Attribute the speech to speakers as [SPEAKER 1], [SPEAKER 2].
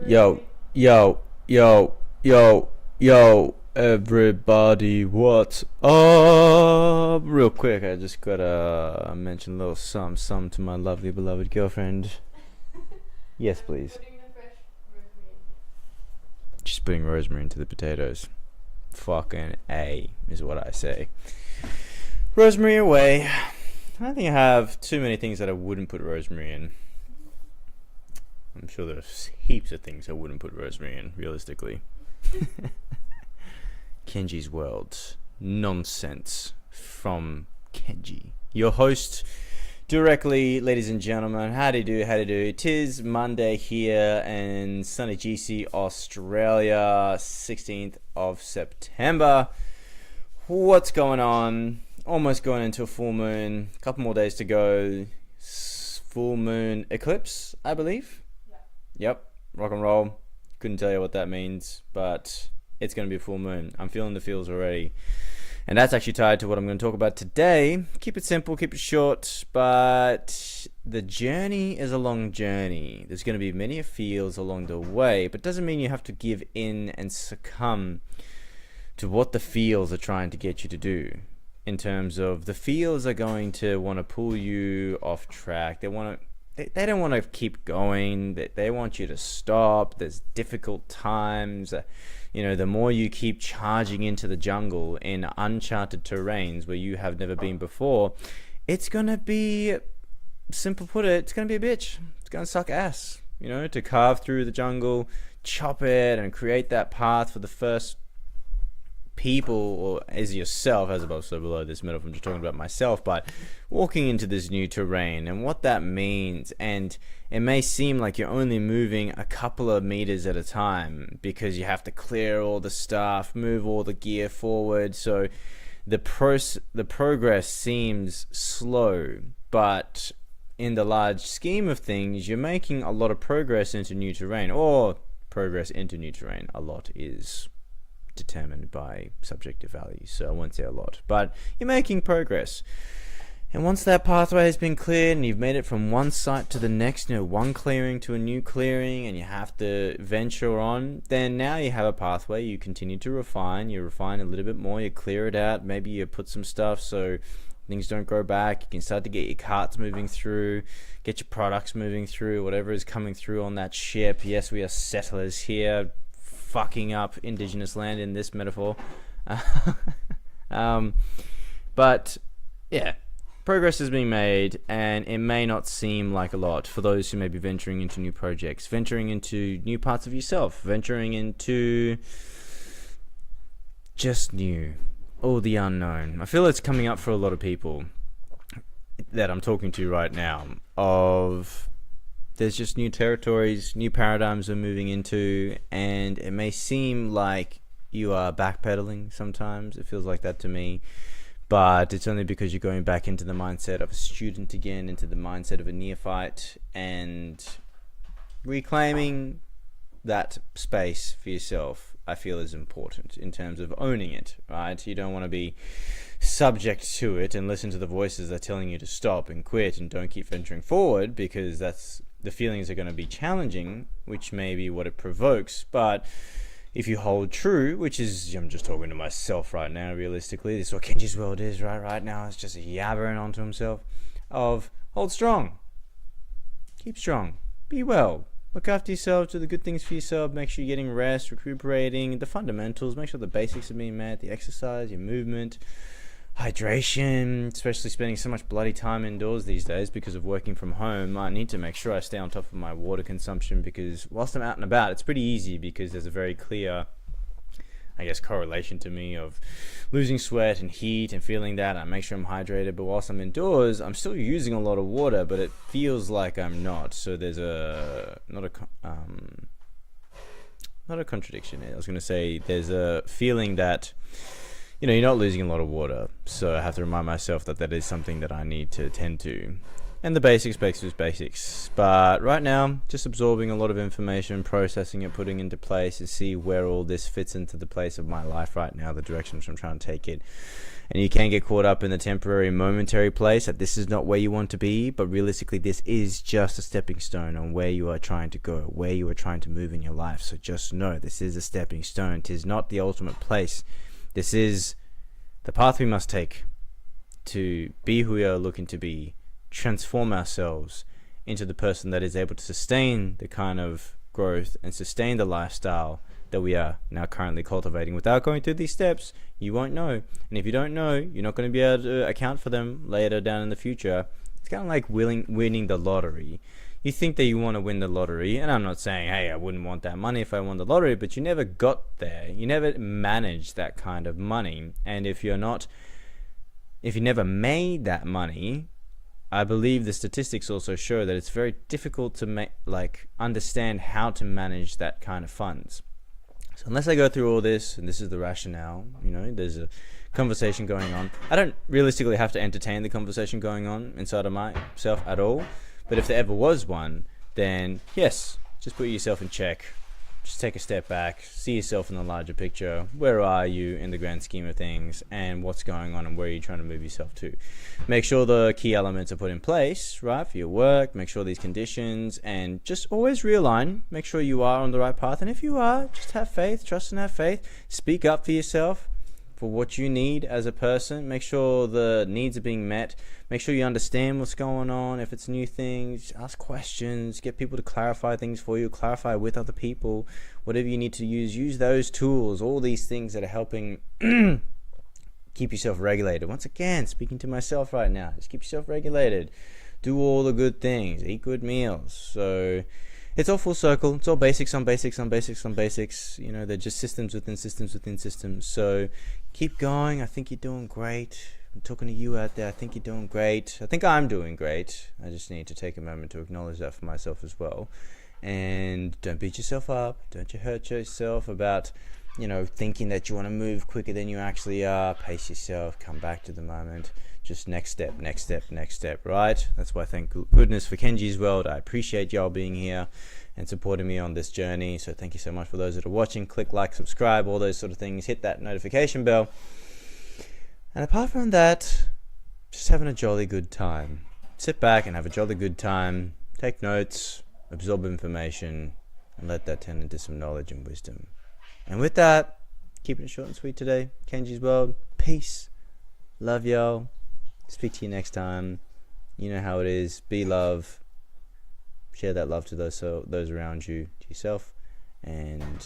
[SPEAKER 1] Yo, yo, yo, yo, yo, everybody, what's up? Real quick, I just gotta mention a little some to my lovely beloved girlfriend. Yes, please.
[SPEAKER 2] Putting the fresh rosemary
[SPEAKER 1] Just putting rosemary into the potatoes. Fucking A is what I say. Rosemary away. I don't think I have too many things that I wouldn't put rosemary in. I'm sure there's heaps of things I wouldn't put rosemary in, realistically. Kenji's World. Nonsense from Kenji. Your host, directly, ladies and gentlemen. How do you do? Tis Monday here in sunny GC, Australia, 16th of September. What's going on? Almost going into a full moon. A couple more days to go. Full moon eclipse, I believe. Yep, rock and roll. Couldn't tell you what that means, but it's going to be a full moon. I'm feeling the feels already. And that's actually tied to what I'm going to talk about today. Keep it simple, keep it short, but the journey is a long journey. There's going to be many feels along the way, but doesn't mean you have to give in and succumb to what the feels are trying to get you to do. In terms of the feels are going to want to pull you off track. They don't want to keep going. They want you to stop. There's difficult times. The more you keep charging into the jungle in uncharted terrains where you have never been before, it's going to be, simple put it, it's going to be a bitch. It's going to suck ass, to carve through the jungle, chop it, and create that path for the first people, or as yourself, as above so below. This metaphor, I'm just talking about myself, but walking into this new terrain and what that means. And it may seem like you're only moving a couple of meters at a time because you have to clear all the stuff, move all the gear forward, so the progress seems slow, but in the large scheme of things, you're making a lot of progress into new terrain. Or progress into new terrain, a lot is determined by subjective values, so I won't say a lot, but you're making progress. And once that pathway has been cleared and you've made it from one site to the next, one clearing to a new clearing, and you have to venture on, then now you have a pathway. You continue to refine, you refine a little bit more, you clear it out, maybe you put some stuff so things don't go back. You can start to get your carts moving through, get your products moving through, whatever is coming through on that ship. Yes, we are settlers here, fucking up indigenous land in this metaphor. But yeah, progress is being made, and it may not seem like a lot for those who may be venturing into new projects, venturing into new parts of yourself, venturing into just new, all the unknown. I feel it's coming up for a lot of people that I'm talking to right now, of there's just new territories, new paradigms we're moving into, and it may seem like you are backpedaling sometimes. It feels like that to me. But it's only because you're going back into the mindset of a student again, into the mindset of a neophyte, and reclaiming that space for yourself, I feel, is important in terms of owning it, right? You don't want to be subject to it and listen to the voices that are telling you to stop and quit and don't keep venturing forward, because the feelings are going to be challenging, which may be what it provokes. But if you hold true, which is, I'm just talking to myself right now, realistically, this is what Kenji's World is right now. It's just yabbering onto himself of hold strong, keep strong, be well, look after yourself, do the good things for yourself, make sure you're getting rest, recuperating, the fundamentals, make sure the basics are being met, the exercise, your movement, hydration, especially spending so much bloody time indoors these days because of working from home. I need to make sure I stay on top of my water consumption, because whilst I'm out and about, it's pretty easy because there's a very clear, correlation to me of losing sweat and heat and feeling that. I make sure I'm hydrated, but whilst I'm indoors, I'm still using a lot of water, but it feels like I'm not. So there's not a contradiction here. I was going to say there's a feeling that you're not losing a lot of water, so I have to remind myself that is something that I need to tend to. And the basics, but right now just absorbing a lot of information, processing it, putting into place to see where all this fits into the place of my life right now, the direction which I'm trying to take it. And you can get caught up in the temporary, momentary place that this is not where you want to be, but realistically this is just a stepping stone on where you are trying to go, where you are trying to move in your life. So just know this is a stepping stone. It is not the ultimate place. This is the path we must take to be who we are looking to be, transform ourselves into the person that is able to sustain the kind of growth and sustain the lifestyle that we are now currently cultivating. Without going through these steps, you won't know. And if you don't know, you're not going to be able to account for them later down in the future. It's kind of like winning the lottery. You think that you want to win the lottery, and I'm not saying, hey, I wouldn't want that money if I won the lottery, but you never got there. You never managed that kind of money. And if you never made that money, I believe the statistics also show that it's very difficult to understand how to manage that kind of funds. So unless I go through all this, and this is the rationale, there's a conversation going on. I don't realistically have to entertain the conversation going on inside of myself at all. But if there ever was one, then yes, just put yourself in check. Just take a step back, see yourself in the larger picture. Where are you in the grand scheme of things, and what's going on, and where are you trying to move yourself to? Make sure the key elements are put in place, right, for your work. Make sure these conditions, and just always realign. Make sure you are on the right path. And if you are, just have faith, trust and have faith. Speak up for yourself, for what you need as a person. Make sure the needs are being met. Make sure you understand what's going on. If it's new things, ask questions, get people to clarify things for you, clarify with other people. Whatever you need to use those tools, all these things that are helping keep yourself regulated. Once again, speaking to myself right now, just keep yourself regulated. Do all the good things, eat good meals. So it's all full circle. It's all basics on basics on basics on basics. They're just systems within systems within systems. So keep going. I think you're doing great. I'm talking to you out there. I think you're doing great. I think I'm doing great. I just need to take a moment to acknowledge that for myself as well. And don't beat yourself up. Don't you hurt yourself about, thinking that you want to move quicker than you actually are. Pace yourself. Come back to the moment. Just next step, right? That's why thank goodness for Kenji's World. I appreciate y'all being here and supporting me on this journey. So thank you so much for those that are watching. Click like, subscribe, all those sort of things. Hit that notification bell. And apart from that, just having a jolly good time. Sit back and have a jolly good time. Take notes, absorb information, and let that turn into some knowledge and wisdom. And with that, keeping it short and sweet today. Kenji's World. Peace. Love y'all. Speak to you next time. You know how it is. Be love. Share that love to those around you, to yourself, and